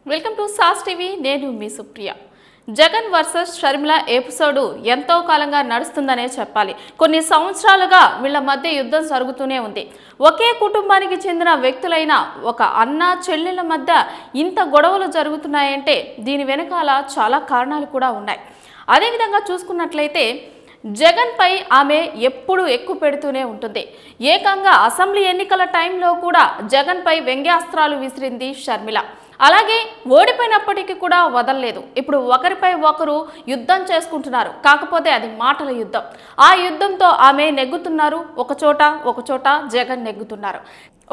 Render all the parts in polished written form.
Welcome to sauce TV. నేను మీ Supriya. Jagan versus Sharmila episode ఎంతో కాలంగా నడుస్తుందనే చెప్పాలి. కొన్ని సంవత్సరాలుగా వీళ్ళ మధ్య యుద్ధం జరుగుతూనే ఉంది. ఒకే కుటుంబానికి చెందిన వ్యక్తులైన ఒక అన్న చెల్లెళ్ళ మధ్య ఇంత గొడవలు జరుగుతున్నాయంటే దీని వెనకాల చాలా కారణాలు కూడా ఉన్నాయి. అదేవిధంగా చూసుకున్నట్లయితే జగన్ పై ఆమె ఎప్పుడు ఎక్కువ పెడుతూనే ఉంటుంది. ఏకంగా అసెంబ్లీ ఎన్నికల టైంలో కూడా జగన్ పై వ్యంగ్యాస్త్రాలు విసిరింది షర్మిల. అలాగే ఓడిపోయినప్పటికీ కూడా వదలలేదు. ఇప్పుడు ఒకరిపై ఒకరు యుద్ధం చేసుకుంటున్నారు. కాకపోతే అది మాటల యుద్ధం. ఆ యుద్ధంతో ఆమె నెగ్గుతున్నారు. ఒకచోట జగన్ నెగ్గుతున్నారు.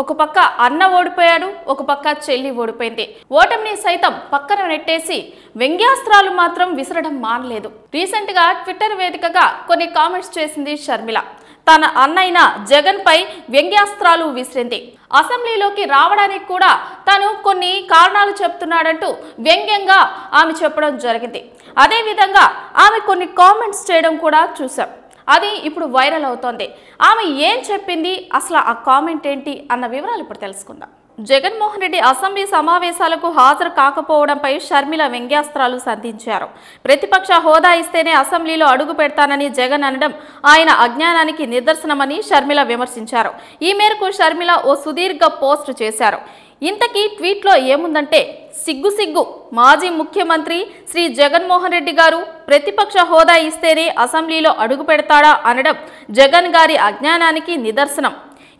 ఒక పక్క అన్న ఓడిపోయాడు, ఒక పక్క చెల్లి ఓడిపోయింది. ఓటమిని సైతం పక్కన నెట్టేసి వ్యంగ్యాస్త్రాలు మాత్రం విసరడం మానలేదు. రీసెంట్ గా ట్విట్టర్ వేదికగా కొన్ని కామెంట్స్ చేసింది షర్మిల. తన అన్నైన జగన్ పై వ్యంగ్యాస్త్రాలు విసిరింది. అసెంబ్లీలోకి రావడానికి కూడా తను కొన్ని కారణాలు చెప్తున్నాడంటూ వ్యంగ్యంగా ఆమె చెప్పడం జరిగింది. అదేవిధంగా ఆమె కొన్ని కామెంట్స్ చేయడం కూడా చూసాం. అది ఇప్పుడు వైరల్ అవుతోంది. ఆమె ఏం చెప్పింది, అసలు ఆ కామెంట్ ఏంటి అన్న వివరాలు ఇప్పుడు తెలుసుకుందాం. జగన్మోహన్ రెడ్డి అసెంబ్లీ సమావేశాలకు హాజరు కాకపోవడంపై షర్మిల వ్యంగ్యాస్త్రాలు సంధించారు. ప్రతిపక్ష హోదా ఇస్తేనే అసెంబ్లీలో అడుగు పెడతానని జగన్ అనడం ఆయన అజ్ఞానానికి నిదర్శనమని షర్మిల విమర్శించారు. ఈ మేరకు షర్మిల ఓ సుదీర్ఘ పోస్ట్ చేశారు. ఇంతకీ ట్వీట్లో ఏముందంటే, సిగ్గు మాజీ ముఖ్యమంత్రి శ్రీ జగన్మోహన్ రెడ్డి గారు ప్రతిపక్ష హోదా ఇస్తేనే అసెంబ్లీలో అడుగు పెడతాడా అనడం జగన్ గారి అజ్ఞానానికి నిదర్శనం.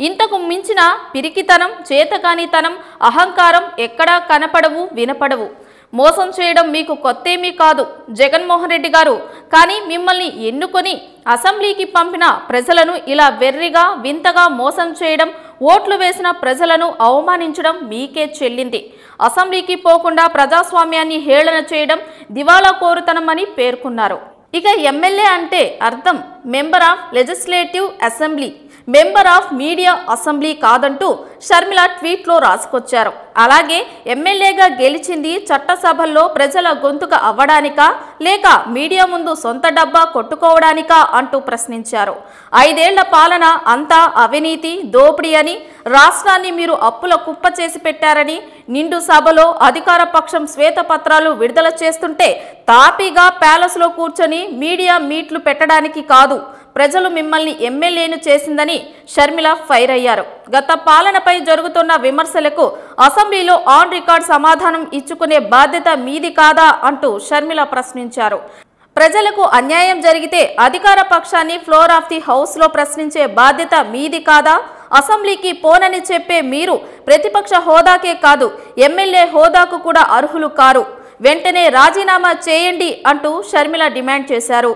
ఇంతకు మించిన పిరికితనం, చేతకానితనం, అహంకారం ఎక్కడా కనపడవు, వినపడవు. మోసం చేయడం మీకు కొత్తేమీ కాదు జగన్మోహన్ రెడ్డి గారు. కానీ మిమ్మల్ని ఎన్నుకొని అసెంబ్లీకి పంపిన ప్రజలను ఇలా వెర్రిగా వింతగా మోసం చేయడం, ఓట్లు వేసిన ప్రజలను అవమానించడం మీకే చెల్లింది. అసెంబ్లీకి పోకుండా ప్రజాస్వామ్యాన్ని హేళన చేయడం దివాలా కోరుతనమని పేర్కొన్నారు. ఇక ఎమ్మెల్యే అంటే అర్థం member of legislative assembly, member of media assembly కాదంటూ షర్మిల ట్వీట్లో రాసుకొచ్చారు. అలాగే ఎమ్మెల్యేగా గెలిచింది చట్టసభల్లో ప్రజల గొంతుక అవ్వడానికా లేక మీడియా ముందు సొంత డబ్బా కొట్టుకోవడానికా అంటూ ప్రశ్నించారు. 5 ఏళ్ల పాలన అంతా అవినీతి, దోపిడీ అని, రాష్ట్రాన్ని మీరు అప్పుల కుప్ప చేసి పెట్టారని, నిండు సభలో అధికార పక్షం శ్వేతపత్రాలు విడుదల చేస్తుంటే తాపీగా ప్యాలెస్లో కూర్చొని మీడియా మీట్లు పెట్టడానికి కాదు ప్రజలు మిమ్మల్ని ఎమ్మెల్యేను చేసిందని షర్మిల ఫైర్ అయ్యారు. గత పాలనపై జరుగుతున్న విమర్శలకు అసెంబ్లీలో ఆన్ రికార్డ్ సమాధానం ఇచ్చుకునే బాధ్యత మీది కాదా అంటూ షర్మిల ప్రశ్నించారు. ప్రజలకు అన్యాయం జరిగితే అధికార పక్షాన్ని ఫ్లోర్ ఆఫ్ ది హౌస్ లో ప్రశ్నించే బాధ్యత మీది కాదా? అసెంబ్లీకి పోనని చెప్పే మీరు ప్రతిపక్ష హోదాకే కాదు ఎమ్మెల్యే హోదాకు కూడా అర్హులు కారు. వెంటనే రాజీనామా చేయండి అంటూ షర్మిల డిమాండ్ చేశారు.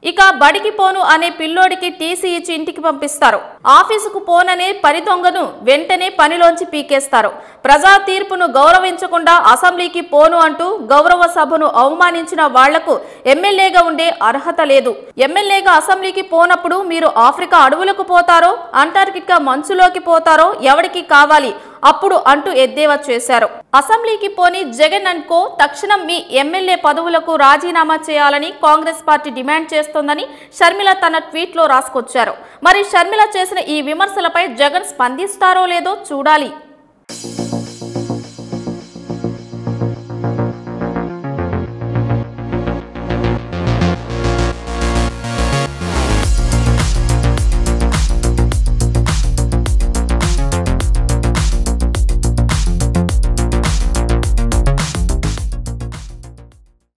ఇక బడికి పోను అనే పిల్లోడికి టీసీ ఇచ్చి ఇంటికి పంపిస్తారు. ఆఫీసుకు పోననే పని దొంగను వెంటనే పనిలోంచి పీకేస్తారు. ప్రజా తీర్పును గౌరవించకుండా అసెంబ్లీకి పోను అంటూ గౌరవ సభను అవమానించిన వాళ్లకు ఎమ్మెల్యేగా ఉండే అర్హత లేదు. ఎమ్మెల్యేగా అసెంబ్లీకి పోనప్పుడు మీరు ఆఫ్రికా అడవులకు పోతారో, అంటార్కిటికా మంచులోకి పోతారో ఎవరికి కావాలి అప్పుడు అంటూ ఎద్దేవా చేశారు. అసెంబ్లీకి పోని జగన్ అనుకో తక్షణం మీ ఎమ్మెల్యే పదవులకు రాజీనామా చేయాలని కాంగ్రెస్ పార్టీ డిమాండ్ చేస్తోందని షర్మిల తన ట్వీట్లో రాసుకొచ్చారు. మరి షర్మిల చేసిన ఈ విమర్శలపై జగన్ స్పందిస్తారో లేదో చూడాలి.